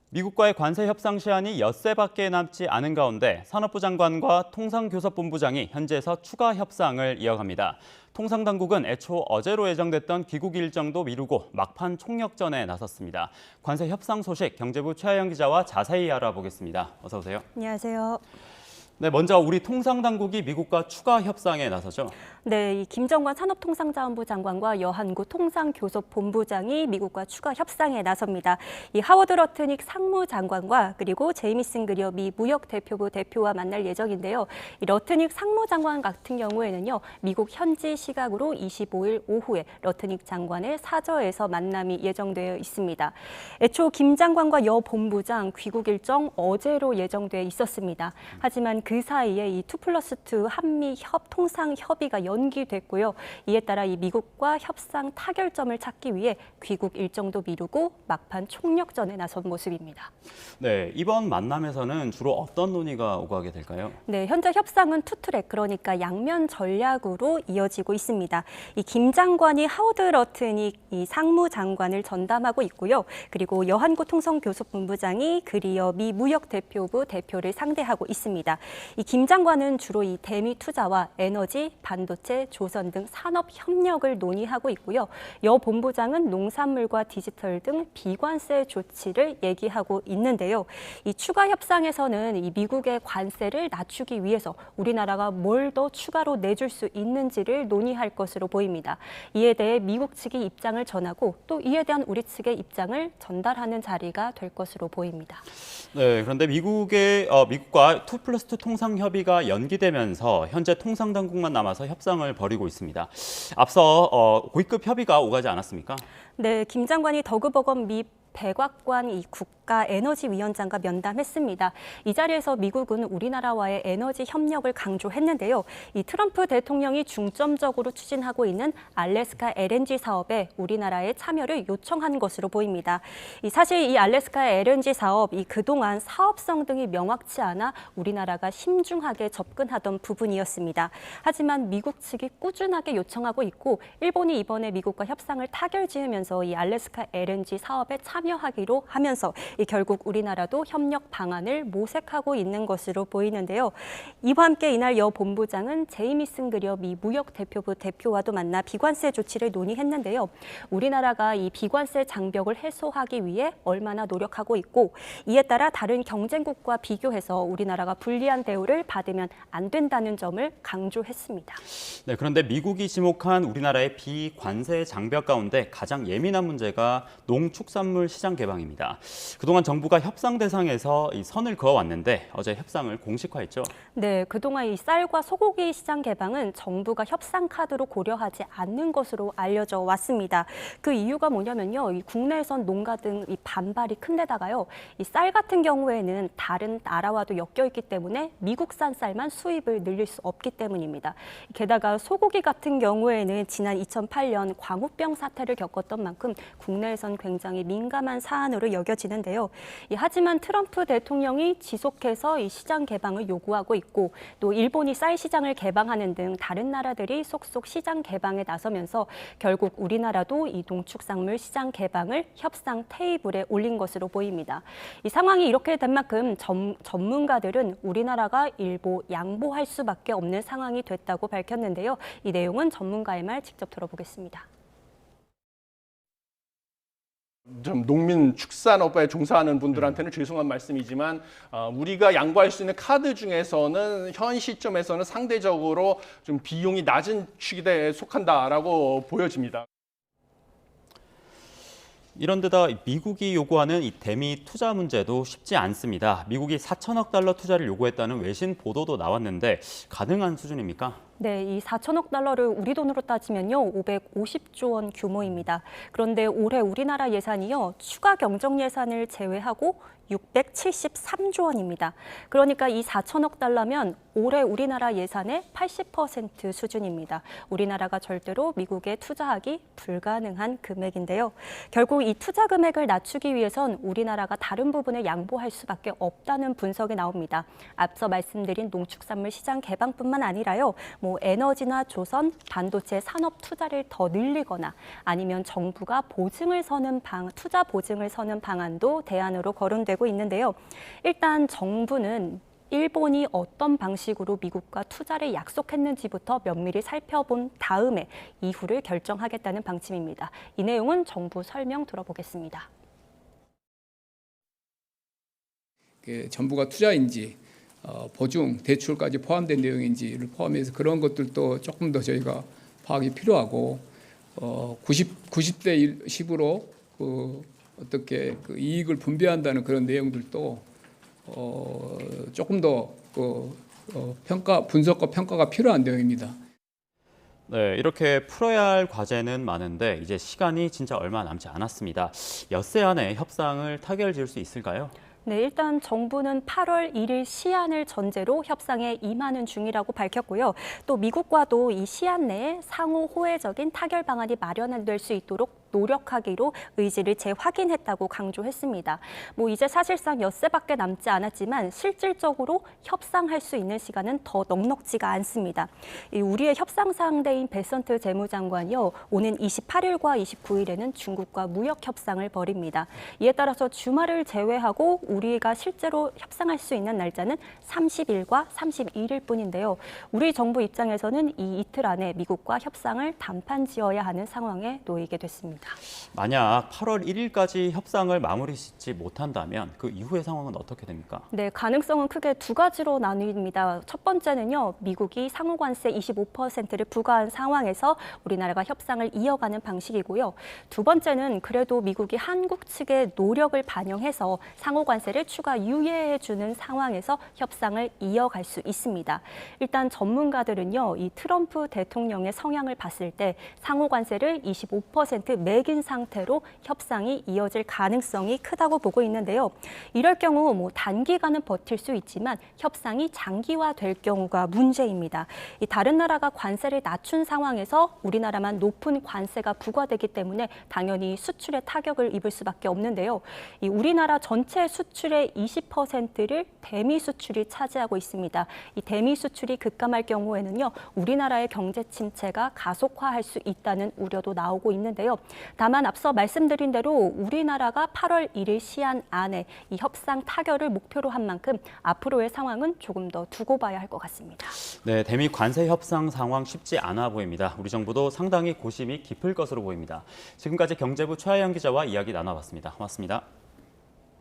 미국과의 관세 협상 시한이 엿새밖에 남지 않은 가운데 산업부 장관과 통상교섭본부장이 현지에서 추가 협상을 이어갑니다. 통상당국은 애초 어제로 예정됐던 귀국 일정도 미루고 막판 총력전에 나섰습니다. 관세 협상 소식 경제부 최하영 기자와 자세히 알아보겠습니다. 어서 오세요. 안녕하세요. 네, 먼저 우리 통상당국이 미국과 추가 협상에 나서죠. 네, 이 김정관 산업통상자원부 장관과 여한구 통상교섭본부장이 미국과 추가 협상에 나섭니다. 이 하워드 러트닉 상무장관과 그리고 제이미슨 그리어 미 무역대표부 대표와 만날 예정인데요. 이 러트닉 상무장관 같은 경우에는요, 미국 현지 시각으로 25일 오후에 러트닉 장관의 사저에서 만남이 예정되어 있습니다. 애초 김 장관과 여 본부장 귀국 일정 어제로 예정돼 있었습니다. 하지만 그 사이에 이 2+2 한미 통상 협의가 연기됐고요. 이에 따라 이 미국과 협상 타결점을 찾기 위해 귀국 일정도 미루고 막판 총력전에 나선 모습입니다. 네, 이번 만남에서는 주로 어떤 논의가 오가게 될까요? 네, 현재 협상은 투트랙, 그러니까 양면 전략으로 이어지고 있습니다. 이 김 장관이 하워드 러트닉 이 상무장관을 전담하고 있고요. 그리고 여한구 통상교섭본부장이 그리어 미 무역대표부 대표를 상대하고 있습니다. 이 김 장관은 주로 이 대미 투자와 에너지, 반도체, 조선 등 산업 협력을 논의하고 있고요. 여 본부장은 농산물과 디지털 등 비관세 조치를 얘기하고 있는데요. 이 추가 협상에서는 이 미국의 관세를 낮추기 위해서 우리나라가 뭘 더 추가로 내줄 수 있는지를 논의할 것으로 보입니다. 이에 대해 미국 측이 입장을 전하고 또 이에 대한 우리 측의 입장을 전달하는 자리가 될 것으로 보입니다. 네, 그런데 미국과 2+2 통상 협의가 연기되면서 현재 통상당국만 남아서 협상을 벌이고 있습니다. 앞서 고위급 협의가 오가지 않았습니까? 네, 김 장관이 더그버건 미 백악관 이 국가에너지위원장과 면담했습니다. 이 자리에서 미국은 우리나라와의 에너지 협력을 강조했는데요. 이 트럼프 대통령이 중점적으로 추진하고 있는 알래스카 LNG 사업에 우리나라의 참여를 요청한 것으로 보입니다. 사실 이 알래스카 LNG 사업 그동안 사업성 등이 명확치 않아 우리나라가 심중하게 접근하던 부분이었습니다. 하지만 미국 측이 꾸준하게 요청하고 있고 일본이 이번에 미국과 협상을 타결지으면서 이 알래스카 LNG 사업에 참여하기로 하면서 결국 우리나라도 협력 방안을 모색하고 있는 것으로 보이는데요. 이와 함께 이날 여 본부장은 제이미슨 그리어 미 무역대표부 대표와도 만나 비관세 조치를 논의했는데요. 우리나라가 이 비관세 장벽을 해소하기 위해 얼마나 노력하고 있고 이에 따라 다른 경쟁국과 비교해서 우리나라가 불리한 대우를 받으면 안 된다는 점을 강조했습니다. 네, 그런데 미국이 지목한 우리나라의 비관세 장벽 가운데 가장 예민한 문제가 농축산물 시장 개방입니다. 그동안 정부가 협상 대상에서 선을 그어왔는데 어제 협상을 공식화했죠. 네, 그동안 이 쌀과 소고기 시장 개방은 정부가 협상 카드로 고려하지 않는 것으로 알려져 왔습니다. 그 이유가 뭐냐면요, 이 국내에선 농가 등 이 반발이 큰데다가요, 이 쌀 같은 경우에는 다른 나라와도 엮여 있기 때문에 미국산 쌀만 수입을 늘릴 수 없기 때문입니다. 게다가 소고기 같은 경우에는 지난 2008년 광우병 사태를 겪었던 만큼 국내에선 굉장히 민감한 사안으로 여겨지는데요. 하지만 트럼프 대통령이 지속해서 이 시장 개방을 요구하고 있고 또 일본이 쌀 시장을 개방하는 등 다른 나라들이 속속 시장 개방에 나서면서 결국 우리나라도 이 농축산물 시장 개방을 협상 테이블에 올린 것으로 보입니다. 이 상황이 이렇게 된 만큼 전문가들은 우리나라가 일부 양보할 수밖에 없는 상황이 됐다고 밝혔는데요. 이 내용은 전문가의 말 직접 들어보겠습니다. 좀 농민 축산업에 종사하는 분들한테는 죄송한 말씀이지만 우리가 양보할 수 있는 카드 중에서는 현 시점에서는 상대적으로 좀 비용이 낮은 축에 속한다라고 보여집니다. 이런 데다 미국이 요구하는 이 대미 투자 문제도 쉽지 않습니다. 미국이 4천억 달러 투자를 요구했다는 외신 보도도 나왔는데 가능한 수준입니까? 네, 이 4천억 달러를 우리 돈으로 따지면요, 550조 원 규모입니다. 그런데 올해 우리나라 예산이요, 추가 경정 예산을 제외하고 673조 원입니다. 그러니까 이 4천억 달러면 올해 우리나라 예산의 80% 수준입니다. 우리나라가 절대로 미국에 투자하기 불가능한 금액인데요. 결국 이 투자 금액을 낮추기 위해선 우리나라가 다른 부분을 양보할 수밖에 없다는 분석이 나옵니다. 앞서 말씀드린 농축산물 시장 개방뿐만 아니라요, 뭐 에너지나 조선, 반도체 산업 투자를 더 늘리거나 아니면 정부가 투자 보증을 서는 방안도 대안으로 거론되고 있는데요. 일단 정부는 일본이 어떤 방식으로 미국과 투자를 약속했는지부터 면밀히 살펴본 다음에 이후를 결정하겠다는 방침입니다. 이 내용은 정부 설명 들어보겠습니다. 정부가 투자인지 보증, 대출까지 포함된 내용인지를 포함해서 그런 것들도 조금 더 저희가 파악이 필요하고 90대 10으로 어떻게 이익을 분배한다는 그런 내용들도 조금 더 분석과 평가가 필요한 내용입니다. 네, 이렇게 풀어야 할 과제는 많은데 이제 시간이 진짜 얼마 남지 않았습니다. 엿새 안에 협상을 타결 지을 수 있을까요? 네, 일단 정부는 8월 1일 시한을 전제로 협상에 임하는 중이라고 밝혔고요. 또 미국과도 이 시한 내에 상호 호혜적인 타결 방안이 마련될 수 있도록 노력하기로 의지를 재확인했다고 강조했습니다. 뭐 이제 사실상 엿새밖에 남지 않았지만 실질적으로 협상할 수 있는 시간은 더 넉넉지가 않습니다. 우리의 협상 상대인 베선트 재무장관이요, 오는 28일과 29일에는 중국과 무역 협상을 벌입니다. 이에 따라서 주말을 제외하고 우리가 실제로 협상할 수 있는 날짜는 30일과 31일 뿐인데요. 우리 정부 입장에서는 이 이틀 안에 미국과 협상을 단판 지어야 하는 상황에 놓이게 됐습니다. 만약 8월 1일까지 협상을 마무리 짓지 못한다면 그 이후의 상황은 어떻게 됩니까? 네, 가능성은 크게 두 가지로 나뉩니다. 첫 번째는요, 미국이 상호관세 25%를 부과한 상황에서 우리나라가 협상을 이어가는 방식이고요. 두 번째는 그래도 미국이 한국 측의 노력을 반영해서 상호관세를 추가 유예해주는 상황에서 협상을 이어갈 수 있습니다. 일단 전문가들은요, 이 트럼프 대통령의 성향을 봤을 때 상호관세를 25% 매긴 상태로 협상이 이어질 가능성이 크다고 보고 있는데요. 이럴 경우 뭐 단기간은 버틸 수 있지만 협상이 장기화될 경우가 문제입니다. 이 다른 나라가 관세를 낮춘 상황에서 우리나라만 높은 관세가 부과되기 때문에 당연히 수출에 타격을 입을 수밖에 없는데요. 이 우리나라 전체 수출의 20%를 대미 수출이 차지하고 있습니다. 이 대미 수출이 급감할 경우에는요, 우리나라의 경제 침체가 가속화할 수 있다는 우려도 나오고 있는데요. 다만 앞서 말씀드린 대로 우리나라가 8월 1일 시한 안에 이 협상 타결을 목표로 한 만큼 앞으로의 상황은 조금 더 두고 봐야 할 것 같습니다. 네, 대미 관세 협상 상황 쉽지 않아 보입니다. 우리 정부도 상당히 고심이 깊을 것으로 보입니다. 지금까지 경제부 최하영 기자와 이야기 나눠봤습니다. 고맙습니다.